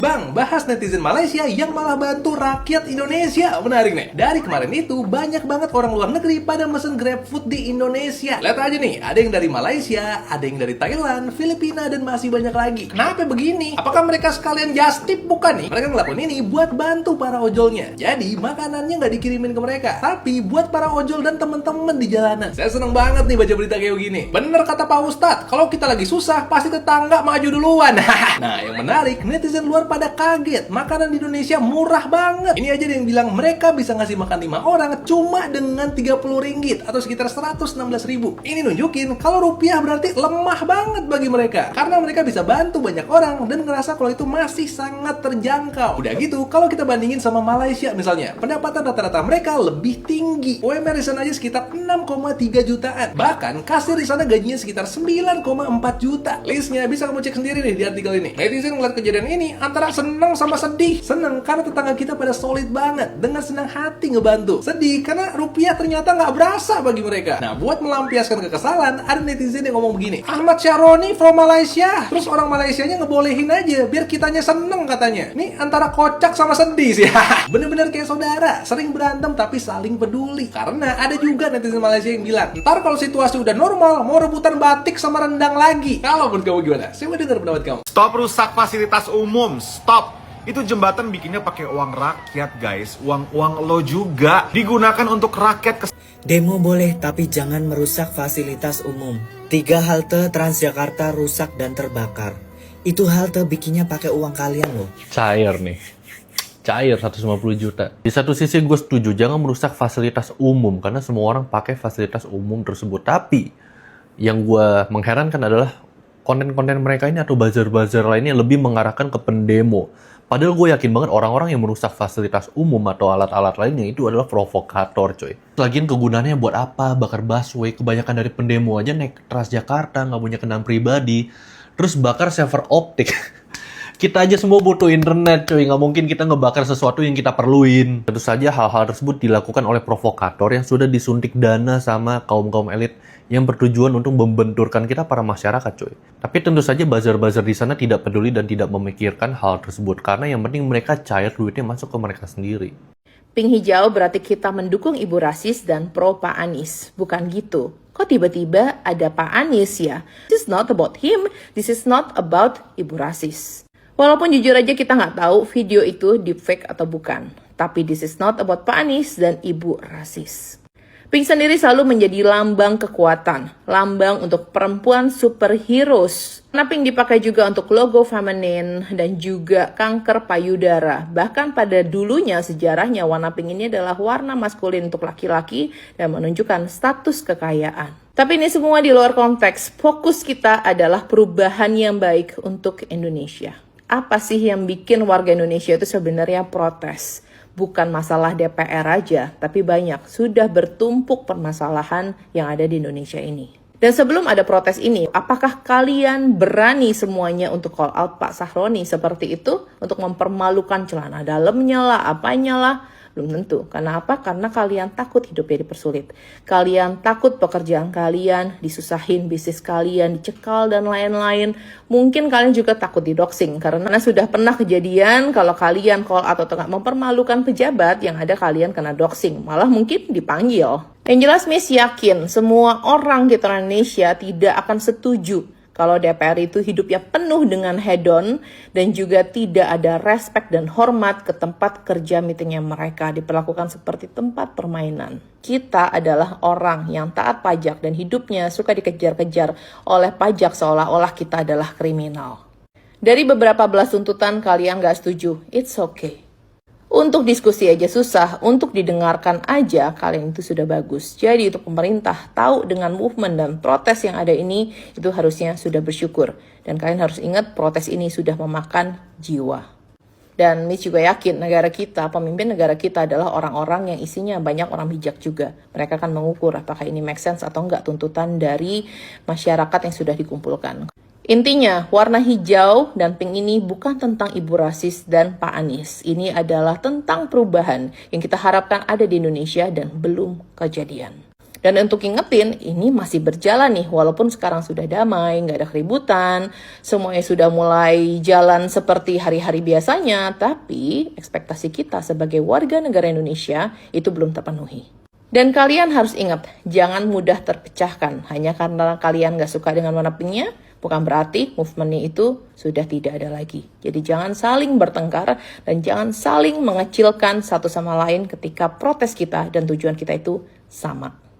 Bang, bahas netizen Malaysia yang malah bantu rakyat Indonesia. Menarik nih. Dari kemarin itu banyak banget orang luar negeri pada mesen GrabFood di Indonesia. Lihat aja nih, ada yang dari Malaysia, ada yang dari Thailand, Filipina, dan masih banyak lagi. Kenapa begini? Apakah mereka sekalian just tip bukan nih? Mereka ngelakuin ini buat bantu para ojolnya. Jadi makanannya nggak dikirimin ke mereka, tapi buat para ojol dan temen-temen di jalanan. Saya seneng banget nih baca berita kayak gini. Bener kata Pak Ustadz, kalau kita lagi susah pasti tetangga maju duluan. Nah, yang menarik, netizen luar pada kaget. Makanan di Indonesia murah banget. Ini aja yang bilang mereka bisa ngasih makan 5 orang cuma dengan 30 ringgit atau sekitar 116 ribu. Ini nunjukin kalau rupiah berarti lemah banget bagi mereka. Karena mereka bisa bantu banyak orang dan ngerasa kalau itu masih sangat terjangkau. Udah gitu, kalau kita bandingin sama Malaysia misalnya, pendapatan rata-rata mereka lebih tinggi. UMR di sana aja sekitar 6,3 jutaan. Bahkan kasir di sana gajinya sekitar 9,4 juta. Listnya bisa kamu cek sendiri nih di artikel ini. Netizen ngeliat kejadian ini antara seneng sama sedih. Seneng karena tetangga kita pada solid banget, dengan senang hati ngebantu. Sedih karena rupiah ternyata nggak berasa bagi mereka. Nah, buat melampiaskan kekesalan, ada netizen yang ngomong begini, Ahmad Syaroni from Malaysia. Terus orang Malaysianya ngebolehin aja biar kitanya seneng katanya. Nih antara kocak sama sedih sih. Bener-bener kayak saudara, sering berantem tapi saling peduli. Karena ada juga netizen Malaysia yang bilang, ntar kalau situasi udah normal mau rebutan batik sama rendang lagi. Kalau menurut kamu gimana? Saya mau dengar pendapat kamu. Stop rusak fasilitas umum, stop. Itu jembatan bikinnya pakai uang rakyat guys, uang lo juga digunakan untuk rakyat. Demo boleh tapi jangan merusak fasilitas umum. 3 halte Transjakarta rusak dan terbakar. Itu halte bikinnya pakai uang kalian loh. Cair nih. Cair 150 juta. Di satu sisi gue setuju jangan merusak fasilitas umum karena semua orang pakai fasilitas umum tersebut. Tapi yang gue mengherankan adalah konten-konten mereka ini atau buzzer-buzzer lainnya lebih mengarahkan ke pendemo. Padahal gue yakin banget orang-orang yang merusak fasilitas umum atau alat-alat lainnya itu adalah provokator coy. Lagian kegunaannya buat apa? Bakar busway, kebanyakan dari pendemo aja naik Transjakarta, nggak punya kendaraan pribadi. Terus bakar server optik. Kita aja semua butuh internet coy, nggak mungkin kita ngebakar sesuatu yang kita perluin. Tentu saja hal-hal tersebut dilakukan oleh provokator yang sudah disuntik dana sama kaum-kaum elit yang bertujuan untuk membenturkan kita para masyarakat coy. Tapi tentu saja buzzer-buzzer di sana tidak peduli dan tidak memikirkan hal tersebut karena yang penting mereka cair duitnya masuk ke mereka sendiri. Pink hijau berarti kita mendukung Ibu Rasis dan pro Pak Anies. Bukan gitu. Kok tiba-tiba ada Pak Anies ya? This is not about him, this is not about Ibu Rasis. Walaupun jujur aja kita nggak tahu video itu deepfake atau bukan. Tapi this is not about Pak Anies dan Ibu Rasis. Pink sendiri selalu menjadi lambang kekuatan, lambang untuk perempuan superheroes. Warna pink dipakai juga untuk logo feminin dan juga kanker payudara. Bahkan pada dulunya sejarahnya warna pink ini adalah warna maskulin untuk laki-laki dan menunjukkan status kekayaan. Tapi ini semua di luar konteks. Fokus kita adalah perubahan yang baik untuk Indonesia. Apa sih yang bikin warga Indonesia itu sebenarnya protes? Bukan masalah DPR aja, tapi banyak. Sudah bertumpuk permasalahan yang ada di Indonesia ini. Dan sebelum ada protes ini, apakah kalian berani semuanya untuk call out Pak Sahroni seperti itu? Untuk mempermalukan celana dalamnya lah, apanya lah? Belum tentu. Karena apa? Karena kalian takut hidupnya dipersulit. Kalian takut pekerjaan kalian disusahin, bisnis kalian dicekal dan lain-lain. Mungkin kalian juga takut didoxing. Karena sudah pernah kejadian kalau kalian call atau tengah mempermalukan pejabat, yang ada kalian kena doxing. Malah mungkin dipanggil. Yang jelas Miss yakin semua orang di Indonesia tidak akan setuju kalau DPR itu hidupnya penuh dengan hedon dan juga tidak ada respect dan hormat ke tempat kerja meetingnya mereka, diperlakukan seperti tempat permainan. Kita adalah orang yang taat pajak dan hidupnya suka dikejar-kejar oleh pajak seolah-olah kita adalah kriminal. Dari beberapa belas tuntutan kalian gak setuju, it's okay. Untuk diskusi aja susah, untuk didengarkan aja kalian itu sudah bagus. Jadi untuk pemerintah tahu dengan movement dan protes yang ada ini, itu harusnya sudah bersyukur. Dan kalian harus ingat protes ini sudah memakan jiwa. Dan Miss juga yakin negara kita, pemimpin negara kita adalah orang-orang yang isinya banyak orang bijak juga. Mereka akan mengukur apakah ini make sense atau enggak tuntutan dari masyarakat yang sudah dikumpulkan. Intinya, warna hijau dan pink ini bukan tentang Ibu Rasis dan Pak Anies. Ini adalah tentang perubahan yang kita harapkan ada di Indonesia dan belum kejadian. Dan untuk ingetin, ini masih berjalan nih, walaupun sekarang sudah damai, nggak ada keributan, semuanya sudah mulai jalan seperti hari-hari biasanya, tapi ekspektasi kita sebagai warga negara Indonesia itu belum terpenuhi. Dan kalian harus ingat, jangan mudah terpecahkan. Hanya karena kalian nggak suka dengan warna pinknya, bukan berarti movementnya itu sudah tidak ada lagi. Jadi jangan saling bertengkar dan jangan saling mengecilkan satu sama lain ketika protes kita dan tujuan kita itu sama.